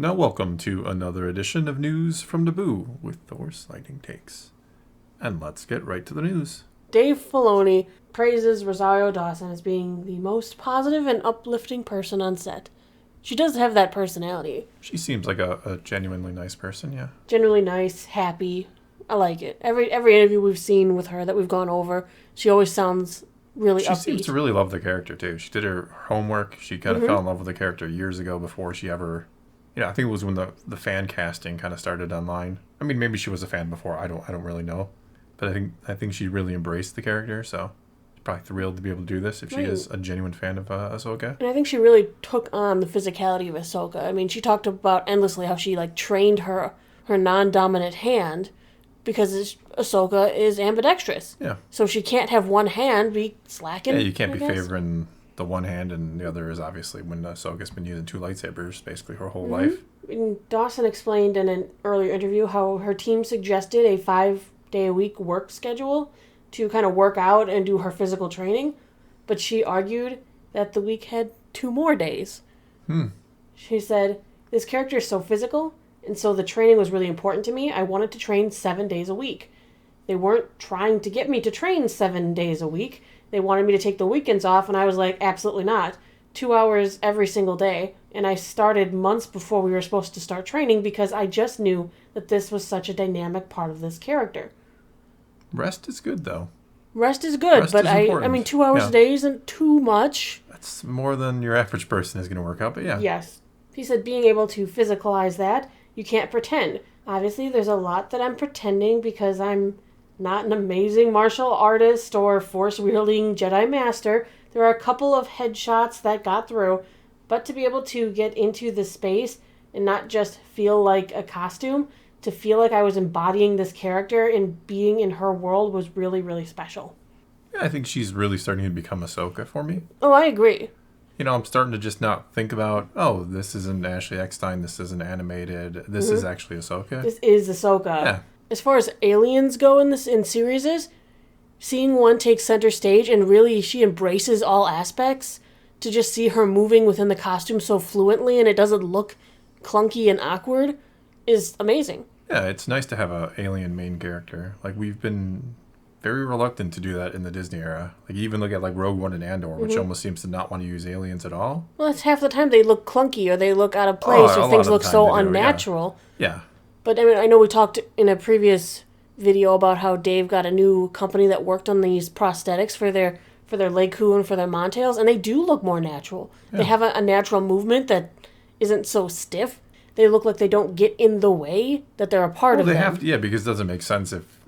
Now welcome to another edition of News from Naboo with Thor's Lightning Takes. And let's get right to the news. Dave Filoni praises Rosario Dawson as being the most positive and uplifting person on set. She does have that personality. She seems like a genuinely nice person, yeah. Genuinely nice, happy. I like it. Every interview we've seen with her that we've gone over, she always sounds really upbeat. She seems to really love the character, too. She did her homework. She kind of fell in love with the character years ago before she ever... I think it was when the fan casting kind of started online. I mean, maybe she was a fan before. I don't really know. But I think she really embraced the character, so she's probably thrilled to be able to do this if she is a genuine fan of Ahsoka. And I think she really took on the physicality of Ahsoka. I mean, she talked about endlessly how she trained her non-dominant hand because Ahsoka is ambidextrous. Yeah. So she can't have one hand be slacking. Yeah, you can't be favoring the one hand, and the other is obviously when Ahsoka's been using two lightsabers basically her whole life. And Dawson explained in an earlier interview how her team suggested a 5-day-a-week work schedule to kind of work out and do her physical training, but she argued that the week had 2 more days. She said, "This character is so physical, and so the training was really important to me. I wanted to train 7 days a week. They weren't trying to get me to train 7 days a week. They wanted me to take the weekends off, and I was like, absolutely not. 2 hours every single day. And I started months before we were supposed to start training because I just knew that this was such a dynamic part of this character." Rest is good, though. Rest is good, but I mean, 2 hours a day isn't too much. That's more than your average person is going to work out, but yeah. Yes. He said being able to physicalize that, you can't pretend. Obviously, there's a lot that I'm pretending because I'm not an amazing martial artist or force-wielding Jedi master. There are a couple of headshots that got through, but to be able to get into the space and not just feel like a costume, to feel like I was embodying this character and being in her world was really, really special. Yeah, I think she's really starting to become Ahsoka for me. Oh, I agree. I'm starting to just not think about, this isn't Ashley Eckstein, this isn't animated, this is actually Ahsoka. This is Ahsoka. Yeah. As far as aliens go in series, seeing one take center stage and really she embraces all aspects, to just see her moving within the costume so fluently and it doesn't look clunky and awkward is amazing. Yeah, it's nice to have an alien main character. We've been very reluctant to do that in the Disney era. You even look at Rogue One and Andor, which almost seems to not want to use aliens at all. Well, that's half the time they look clunky or they look out of place or things look so unnatural. Yeah. But I mean, I know we talked in a previous video about how Dave got a new company that worked on these prosthetics for their Leiku and for their Montails, and they do look more natural. Yeah. They have a natural movement that isn't so stiff. They look like they don't get in the way, that they're a part of them. They have to, because it doesn't make sense if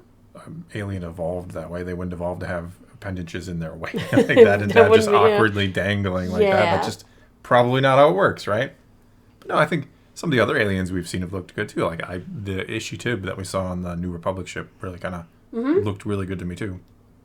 alien evolved that way. They wouldn't evolve to have appendages in their way like that and that just awkwardly dangling like that. That's just probably not how it works, right? But no, I think some of the other aliens we've seen have looked good too. The Ishitib that we saw on the New Republic ship really kind of looked really good to me too.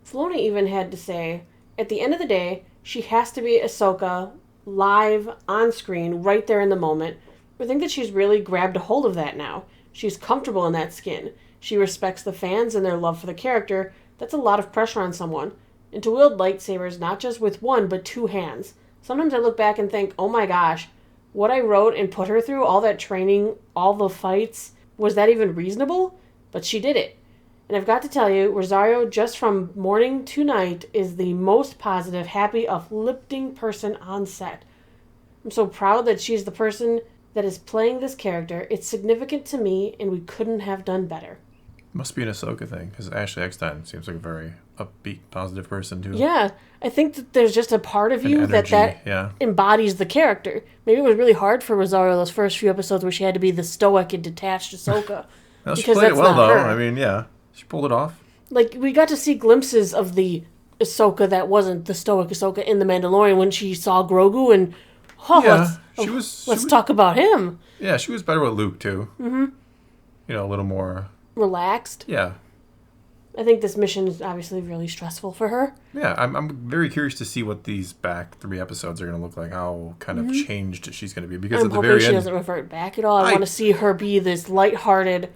Filoni even had to say, at the end of the day, she has to be Ahsoka live on screen right there in the moment. I think that she's really grabbed a hold of that now. She's comfortable in that skin. She respects the fans and their love for the character. That's a lot of pressure on someone. And to wield lightsabers not just with one, but 2 hands. Sometimes I look back and think, oh my gosh, what I wrote and put her through, all that training, all the fights, was that even reasonable? But she did it. And I've got to tell you, Rosario, just from morning to night, is the most positive, happy, uplifting person on set. I'm so proud that she's the person that is playing this character. It's significant to me, and we couldn't have done better. Must be an Ahsoka thing, because Ashley Eckstein seems like a very upbeat, positive person, too. Yeah, I think that there's just a part of you that embodies the character. Maybe it was really hard for Rosario those first few episodes where she had to be the stoic and detached Ahsoka. Well, she played it well, though. Her. I mean, she pulled it off. We got to see glimpses of the Ahsoka that wasn't the stoic Ahsoka in The Mandalorian when she saw Grogu and, let's talk about him. Yeah, she was better with Luke, too. Mm-hmm. A little more relaxed. Yeah. I think this mission is obviously really stressful for her. Yeah, I'm very curious to see what these back 3 episodes are going to look like, how kind of changed she's going to be. Because at the very end, she doesn't revert back at all. I want to see her be this lighthearted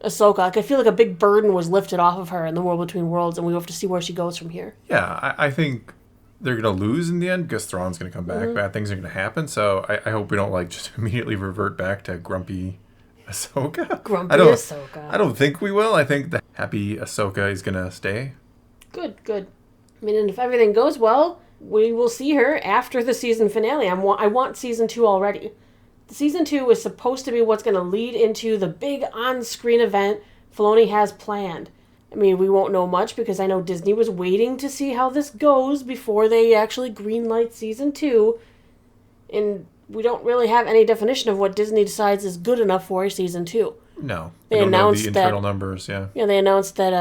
Ahsoka. I feel like a big burden was lifted off of her in The World Between Worlds, and we have to see where she goes from here. Yeah, I think they're going to lose in the end because Thrawn's going to come back. Bad things are going to happen. So I hope we don't like just immediately revert back to grumpy Ahsoka. Ahsoka. I don't think we will. I think the happy Ahsoka is going to stay. Good. I mean, and if everything goes well, we will see her after the season finale. I want season 2 already. The season 2 is supposed to be what's going to lead into the big on-screen event Filoni has planned. I mean, we won't know much because I know Disney was waiting to see how this goes before they actually greenlight season 2. And we don't really have any definition of what Disney decides is good enough for season 2. No. They announced the internal numbers, yeah. Yeah, they announced that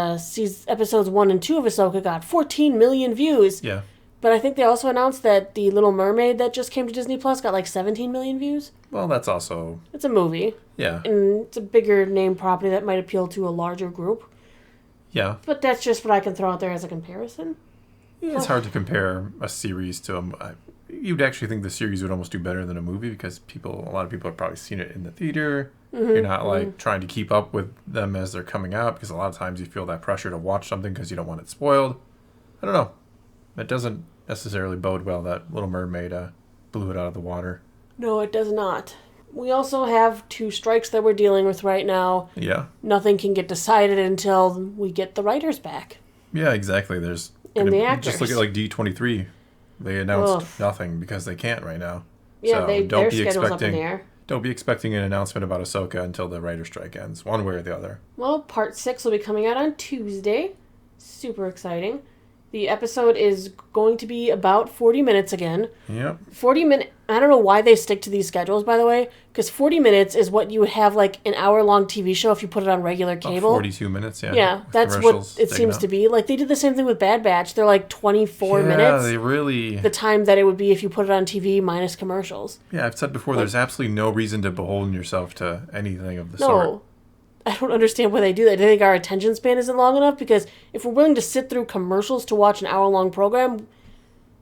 episodes 1 and 2 of Ahsoka got 14 million views. Yeah. But I think they also announced that The Little Mermaid that just came to Disney Plus got like 17 million views. Well, that's also... It's a movie. Yeah. And it's a bigger name property that might appeal to a larger group. Yeah. But that's just what I can throw out there as a comparison. Yeah, it's hard to compare a series to a... You'd actually think the series would almost do better than a movie because a lot of people have probably seen it in the theater. You're not like trying to keep up with them as they're coming out because a lot of times you feel that pressure to watch something because you don't want it spoiled. I don't know. It doesn't necessarily bode well that Little Mermaid blew it out of the water. No, it does not. We also have 2 strikes that we're dealing with right now. Yeah. Nothing can get decided until we get the writers back. Yeah, exactly. And the actors. Just look at like D23. They announced nothing because they can't right now. Yeah, so their schedule's up in the air. Don't be expecting an announcement about Ahsoka until the writer's strike ends, one way or the other. Well, part 6 will be coming out on Tuesday. Super exciting. The episode is going to be about 40 minutes again. Yep. 40 minutes. I don't know why they stick to these schedules, by the way, because 40 minutes is what you would have like an hour-long TV show if you put it on regular cable. 42 minutes, yeah. Yeah, that's what it seems to be. Like, they did the same thing with Bad Batch. They're like 24 minutes. Yeah, they really... The time that it would be if you put it on TV minus commercials. Yeah, I've said before, there's absolutely no reason to beholden yourself to anything of the sort. No. I don't understand why they do that. Do they think our attention span isn't long enough? Because if we're willing to sit through commercials to watch an hour-long program,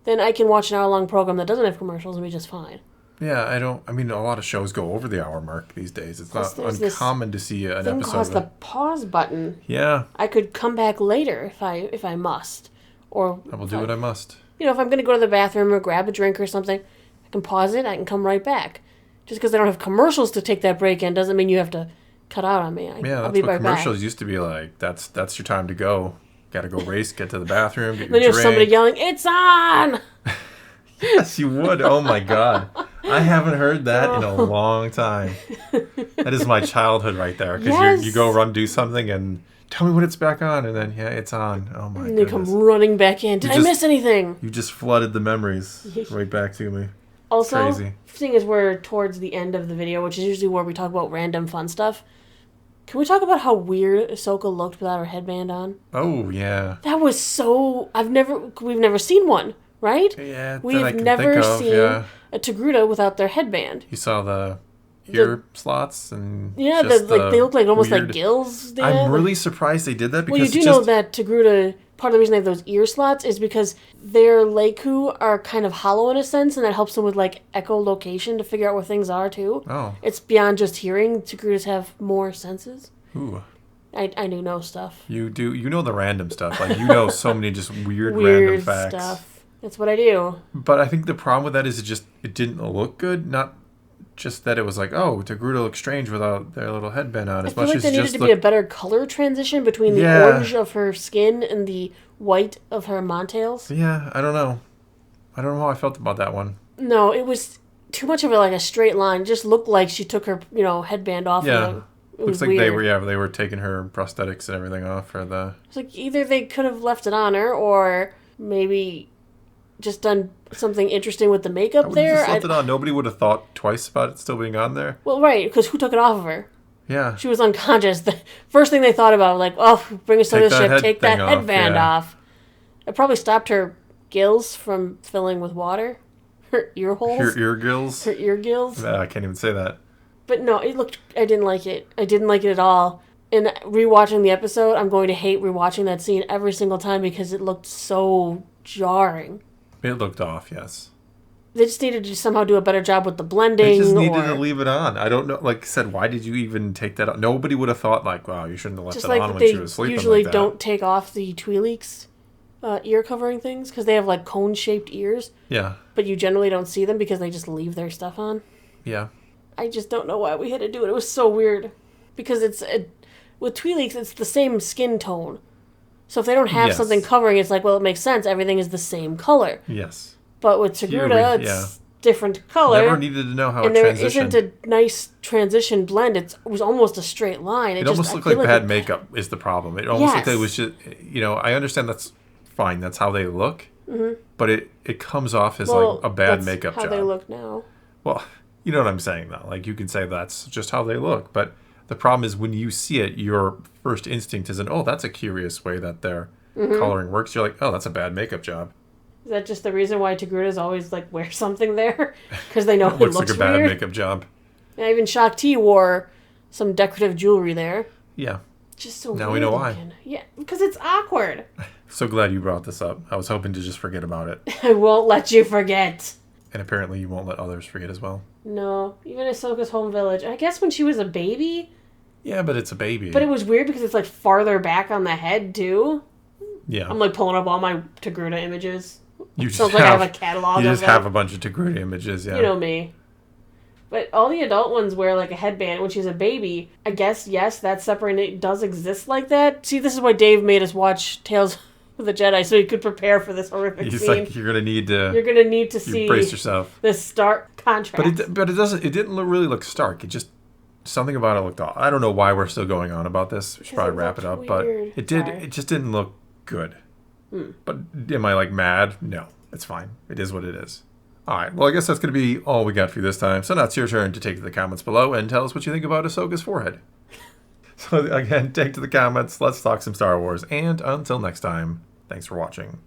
then I can watch an hour-long program that doesn't have commercials and be just fine. Yeah, I mean, a lot of shows go over the hour mark these days. It's not uncommon to see an episode. Thing called the pause button. Yeah. I could come back later if I must. Or I will do what I must. You know, if I'm going to go to the bathroom or grab a drink or something, I can pause it, I can come right back. Just because I don't have commercials to take that break in doesn't mean you have to cut out on me. That's what commercials used to be like. That's your time to go. Got to go race, get to the bathroom, get your drink. Then you have somebody yelling, "It's on!" Yes, you would. Oh my God. I haven't heard that in a long time. That is my childhood right there. Because you go do something and tell me when it's back on. And then, it's on. Oh my God. And they come running back in. Did I miss anything? You just flooded the memories right back to me. Also, crazy. Seeing as we're towards the end of the video, which is usually where we talk about random fun stuff, can we talk about how weird Ahsoka looked without her headband on? Oh, yeah. That was so... we've never seen one, right? Yeah, we've never seen a Togruta without their headband. You saw the ear slots and they look like almost like gills. I'm really surprised they did that because you do know that Togruta, part of the reason they have those ear slots is because their Leiku are kind of hollow in a sense, and that helps them with like echolocation to figure out where things are too. Oh. It's beyond just hearing. Togrutas have more senses. Ooh. I do know stuff. You do. You know the random stuff. Like, you know so many just weird random facts. Stuff. That's what I do. But I think the problem with that is it didn't look good. Not just that it was like, oh, Togruta looks strange without their little headband on. I feel like there needed to be a better color transition between the orange of her skin and the white of her montails. Yeah, I don't know. I don't know how I felt about that one. No, it was too much of a straight line. It just looked like she took her, headband off. Yeah. Looks like weird. they were taking her prosthetics and everything off for the... It's like either they could have left it on her or maybe just done something interesting with the makeup there. Just left it on. Nobody would have thought twice about it still being on there. Well, right, because who took it off of her? Yeah. She was unconscious. The first thing they thought about was bring us to the ship, take that headband off. It probably stopped her gills from filling with water. Her ear holes. Her ear gills? Her ear gills. I can't even say that. But no, I didn't like it. I didn't like it at all. And rewatching the episode, I'm going to hate rewatching that scene every single time because it looked so jarring. It looked off, yes. They just needed to somehow do a better job with the blending. They just needed to leave it on. I don't know. Like I said, why did you even take that out? Nobody would have thought, wow, you shouldn't have left it on when she was sleeping. Usually don't take off the Twi'leks ear covering things because they have like cone-shaped ears. Yeah. But you generally don't see them because they just leave their stuff on. Yeah. I just don't know why we had to do it. It was so weird. Because with Twi'leks, it's the same skin tone. So if they don't have something covering, it's like, well, it makes sense. Everything is the same color. Yes. But with Togruta, it's different color. Never needed to know how it transitioned. transitioned. And there isn't a nice transition blend. It was almost a straight line. It almost looked like bad makeup is the problem. It almost looked like it was just, I understand that's fine. That's how they look. Mm-hmm. But it comes off as like a bad makeup job. How they look now. Well, you know what I'm saying, though. Like, you can say that's just how they look. But the problem is when you see it, your first instinct isn't, oh, that's a curious way that their coloring works. You're like, oh, that's a bad makeup job. Is that just the reason why Togrutas always, like, wear something there? Because they know it looks like a bad weird? makeup job. Yeah, even Shakti wore some decorative jewelry there. Yeah. Just so now we know why. Yeah, because it's awkward. So glad you brought this up. I was hoping to just forget about it. I won't let you forget. And apparently you won't let others forget as well. No, even Ahsoka's home village. I guess when she was a baby. Yeah, but it's a baby. But it was weird because it's like farther back on the head too. Yeah. I'm like pulling up all my Togruta images. You just sounds like I have a catalog of them. You just have a bunch of Togruta images, yeah. You know me. But all the adult ones wear like a headband when she's a baby. I guess, yes, that separating does exist like that. See, this is why Dave made us watch Tales of the Jedi so he could prepare for this horrific scene. He's like, you're gonna need to see brace yourself. This stark contrast. But it didn't really look stark. It just something about it looked off. I don't know why we're still going on about this. We should probably wrap it up. Weird. But it did. Sorry. It just didn't look good. But am I like mad? No, it's fine. It is what it is. All right. Well, I guess that's going to be all we got for you this time. So now it's your turn to take to the comments below and tell us what you think about Ahsoka's forehead. So again, take to the comments. Let's talk some Star Wars. And until next time, thanks for watching.